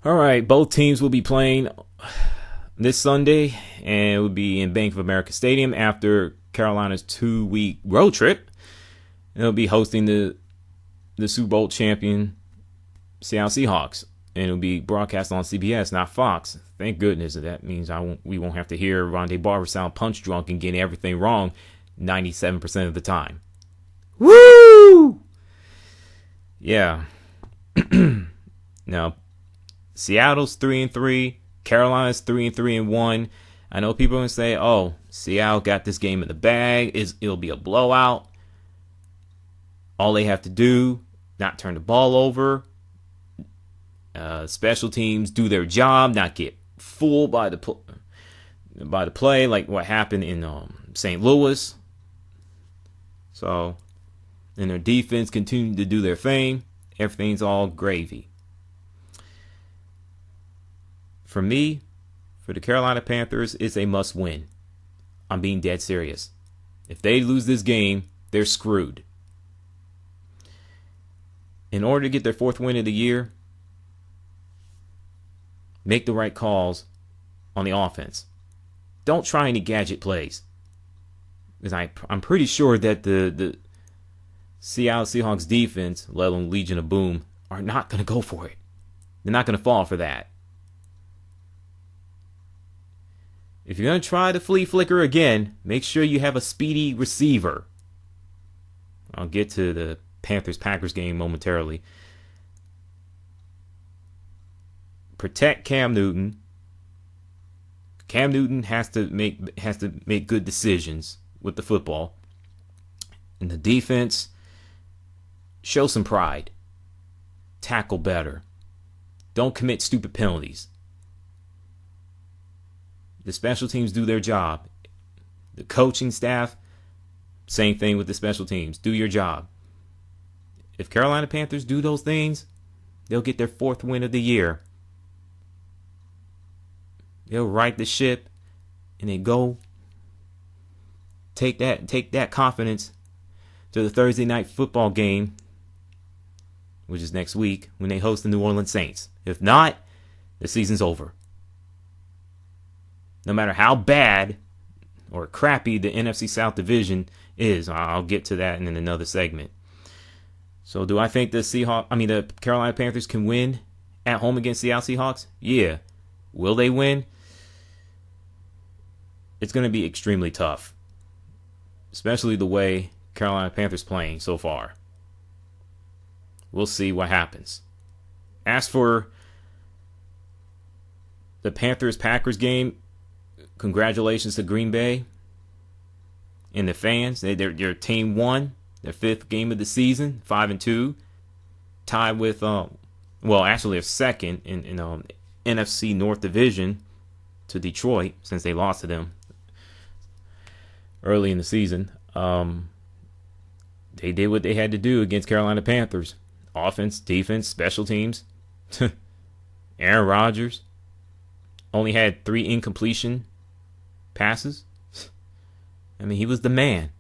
All right, both teams will be playing this Sunday, and it will be in Bank of America Stadium after Carolina's 2-week road trip. They'll be hosting the Super Bowl champion Seattle Seahawks, and it'll be broadcast on CBS, not Fox. Thank goodness. That means we won't have to hear Rondé Barber sound punch drunk and getting everything wrong 97% of the time. Woo! Yeah. Now, Seattle's 3-3. Carolina's 3-3-1. I know people are gonna say, "Oh, Seattle got this game in the bag. It'll be a blowout. All they have to do, not turn the ball over. Special teams do their job, not get fooled by the play, like what happened in St. Louis. So, and their defense continue to do their thing. Everything's all gravy." For me, for the Carolina Panthers, it's a must-win. I'm being dead serious. If they lose this game, they're screwed. In order to get their 4th win of the year, make the right calls on the offense. Don't try any gadget plays. Because I'm pretty sure that the Seattle Seahawks defense, let alone Legion of Boom, are not going to go for it. They're not going to fall for that. If you're going to try the flea flicker again, make sure you have a speedy receiver. I'll get to the Panthers-Packers game momentarily. Protect Cam Newton. Cam Newton has to make good decisions with the football. And the defense, show some pride. Tackle better. Don't commit stupid penalties. The special teams do their job. The coaching staff, same thing with the special teams. Do your job. If Carolina Panthers do those things, they'll get their 4th win of the year. They'll right the ship and they go take that confidence to the Thursday night football game, which is next week, when they host the New Orleans Saints. If not, the season's over. No matter how bad or crappy the NFC South division is, I'll get to that in another segment. So do I think the Carolina Panthers can win at home against Seattle Seahawks? Yeah. Will they win? It's going to be extremely tough, especially the way Carolina Panthers playing so far. We'll see what happens. As for the Panthers-Packers game, congratulations to Green Bay and the fans. Their team won their 5th game of the season, 5-2, tied with actually a second in NFC North Division to Detroit, since they lost to them early in the season. They did what they had to do against Carolina Panthers. Offense, defense, special teams. Aaron Rodgers only had 3 incompletion passes. I mean, he was the man.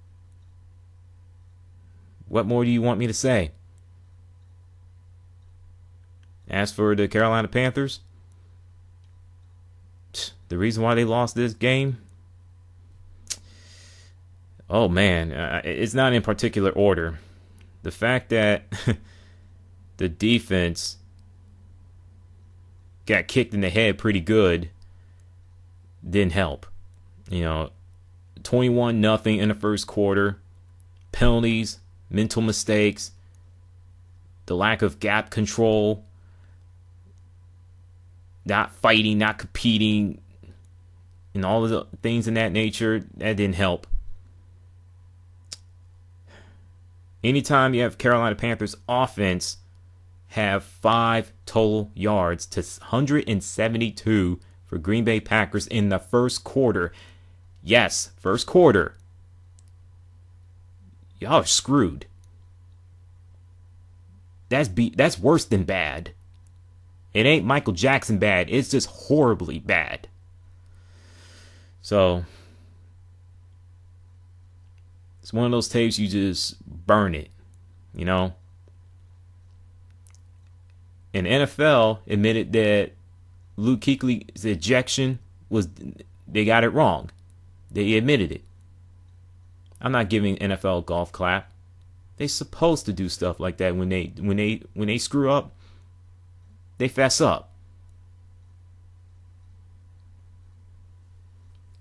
What more do you want me to say? As for the Carolina Panthers, the reason why they lost this game, oh man, it's not in particular order. The fact that the defense got kicked in the head pretty good didn't help. 21-0 in the first quarter. Penalties, mental mistakes, the lack of gap control, not fighting, not competing, and all of the things in that nature, that didn't help. Anytime you have Carolina Panthers offense have 5 total yards to 172 for Green Bay Packers in the first quarter. Yes, first quarter. Y'all are screwed. That's worse than bad. It ain't Michael Jackson bad. It's just horribly bad. So, it's one of those tapes you just burn it, And NFL admitted that Luke Kuechly's ejection they got it wrong. They admitted it. I'm not giving NFL a golf clap. They're supposed to do stuff like that when they screw up. They fess up.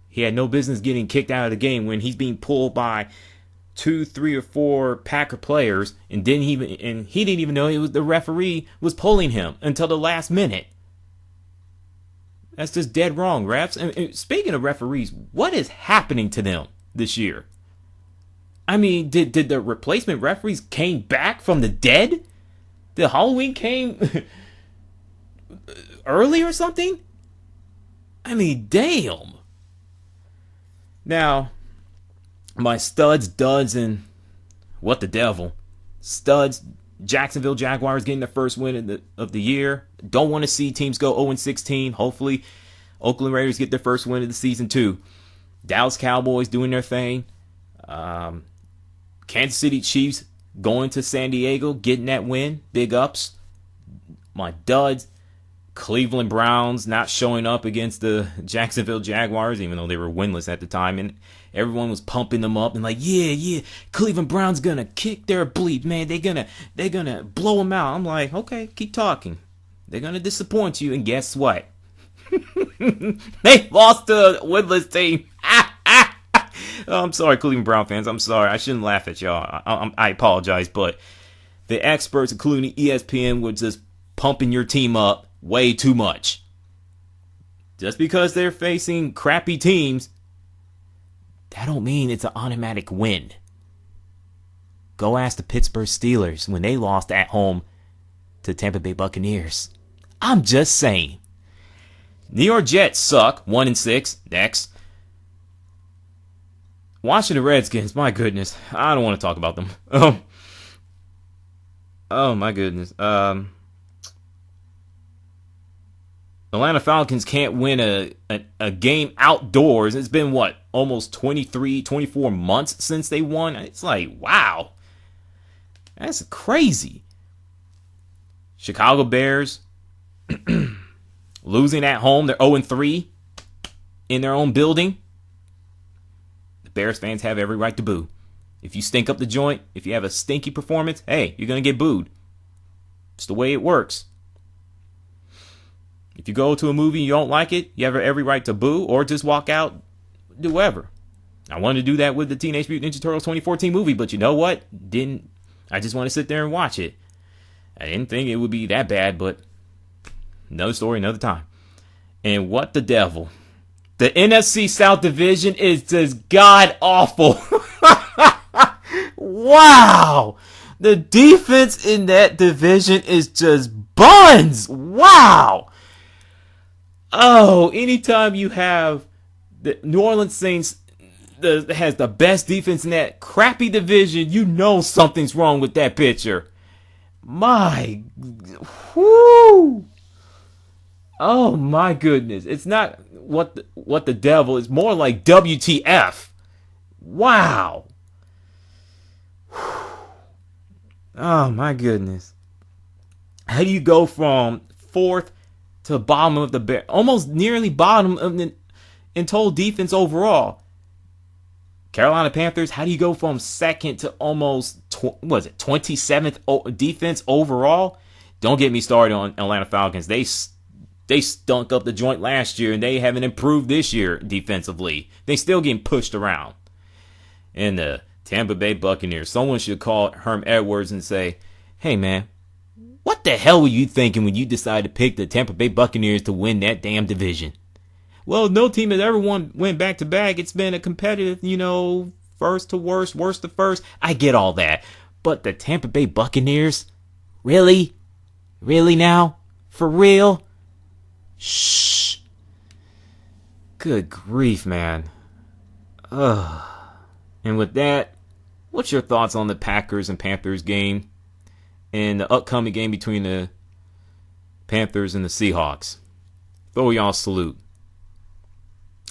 He had no business getting kicked out of the game when he's being pulled by 2, 3, or 4 Packer players, and he didn't even know it was the referee was pulling him until the last minute. That's just dead wrong, refs. And speaking of referees, what is happening to them this year? I mean, did the replacement referees came back from the dead? Did Halloween came early or something? I mean, damn. Now, my studs, duds, and what the devil. Studs, Jacksonville Jaguars getting their first win of the year. Don't want to see teams go 0-16. Hopefully, Oakland Raiders get their first win of the season too. Dallas Cowboys doing their thing. Kansas City Chiefs going to San Diego, getting that win. Big ups. My duds. Cleveland Browns not showing up against the Jacksonville Jaguars, even though they were winless at the time, and everyone was pumping them up and like, yeah, Cleveland Browns gonna kick their bleep, man. They're gonna blow them out. I'm like, okay, keep talking. They're gonna disappoint you, and guess what? They lost to a winless team. I'm sorry, Cleveland Brown fans. I'm sorry. I shouldn't laugh at y'all. I apologize, but the experts, including ESPN, were just pumping your team up way too much. Just because they're facing crappy teams, that don't mean it's an automatic win. Go ask the Pittsburgh Steelers when they lost at home to Tampa Bay Buccaneers. I'm just saying. New York Jets suck. 1-6. Next. Washington Redskins. My goodness. I don't want to talk about them. Oh my goodness. Atlanta Falcons can't win a game outdoors. It's been, almost 23, 24 months since they won? It's like, wow. That's crazy. Chicago Bears losing at home. They're 0-3 in their own building. The Bears fans have every right to boo. If you stink up the joint, if you have a stinky performance, hey, you're going to get booed. It's the way it works. If you go to a movie and you don't like it, you have every right to boo or just walk out, do whatever. I wanted to do that with the Teenage Mutant Ninja Turtles 2014 movie, but you know what? I just want to sit there and watch it. I didn't think it would be that bad, but another story, another time. And what the devil? The NFC South Division is just god-awful. Wow! The defense in that division is just buns! Wow! Oh, anytime you have the New Orleans Saints has the best defense in that crappy division, you know something's wrong with that pitcher. Whoo! Oh my goodness. It's not what the devil is, more like WTF. Wow. Oh my goodness. How do you go from 4th to the bottom of the bear, almost nearly bottom of the in total defense overall? Carolina Panthers, how do you go from 2nd to almost 27th defense overall? Don't get me started on Atlanta Falcons. They stunk up the joint last year, and they haven't improved this year defensively. They still getting pushed around. And the Tampa Bay Buccaneers, someone should call Herm Edwards and say, hey man, what the hell were you thinking when you decided to pick the Tampa Bay Buccaneers to win that damn division? Well, no team has ever went back to back. It's been a competitive, first to worst, worst to first. I get all that. But the Tampa Bay Buccaneers? Really? Really now? For real? Shh. Good grief, man. Ugh. And with that, what's your thoughts on the Packers and Panthers game and the upcoming game between the Panthers and the Seahawks? Throw y'all a salute.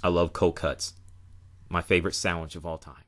I love cold cuts. My favorite sandwich of all time.